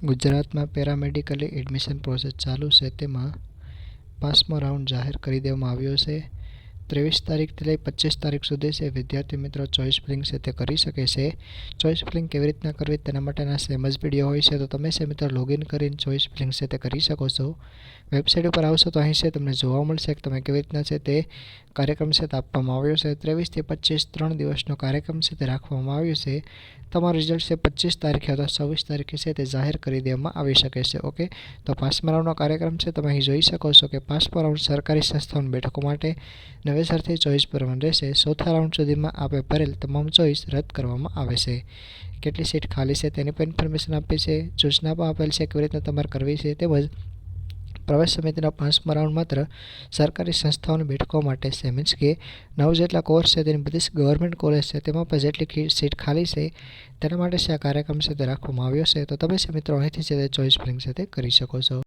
ગુજરાતમાં પેરામેડિકલી admission process ચાલુ છે, તેમાં 5મો રાઉન્ડ જાહેર કરી દેવામાં આવ્યો છે. 23 તારીખથી લઈ 25 તારીખ સુધી છે. વિદ્યાર્થી મિત્રો ચોઇસ ફિલિંગ છે તે કરી શકે છે. ચોઇસ ફિલિંગ કેવી રીતના કરવી તેના માટેના સેમ જ વિડીયો હોય છે, તો તમે છે મિત્રો લોગિન કરીને ચોઇસ ફિલિંગ છે તે કરી શકો છો. વેબસાઇટ ઉપર આવશો તો અહીં છે તમને જોવા મળશે કે તમે કેવી રીતના છે તે કાર્યક્રમ છે તે આપવામાં આવ્યો છે. 23 થી 25 3 દિવસનો કાર્યક્રમ છે તે રાખવામાં આવ્યો છે. તમારું રિઝલ્ટ છે 25 તારીખે અથવા 26 તારીખે છે તે જાહેર કરી દેવામાં આવી શકે છે. ઓકે, તો 5મા રાઉન્ડનો કાર્યક્રમ છે તમે અહીં જોઈ શકો છો કે 5મો રાઉન્ડ સરકારી સંસ્થાઓની બેઠકો માટે નવેસરથી ચોઇસ ભરવાનું રહેશે. 4થા રાઉન્ડ સુધીમાં આપણે ભરેલ તમામ ચોઇસ રદ કરવામાં આવે છે. કેટલી સીટ ખાલી છે તેની પણ ઇન્ફોર્મેશન આપી છે. સૂચના પણ આપેલ છે કેવી રીતના તમારે કરવી છે. તેમજ પ્રવેશ સમિતિના 5મા રાઉન્ડ માત્ર સરકારી સંસ્થાઓની બેઠકો માટે છે. મીન્સ કે 9 જેટલા કોર્સ છે તેની બધી ગવર્મેન્ટ કોલેજ છે તેમાં પણ જેટલી સીટ ખાલી છે તેના માટે છે આ કાર્યક્રમ છે તે રાખવામાં આવ્યો છે. તો તમે છે મિત્રો અહીંથી છે તે ચોઇસ ફિલિંગ છે તે કરી શકો છો.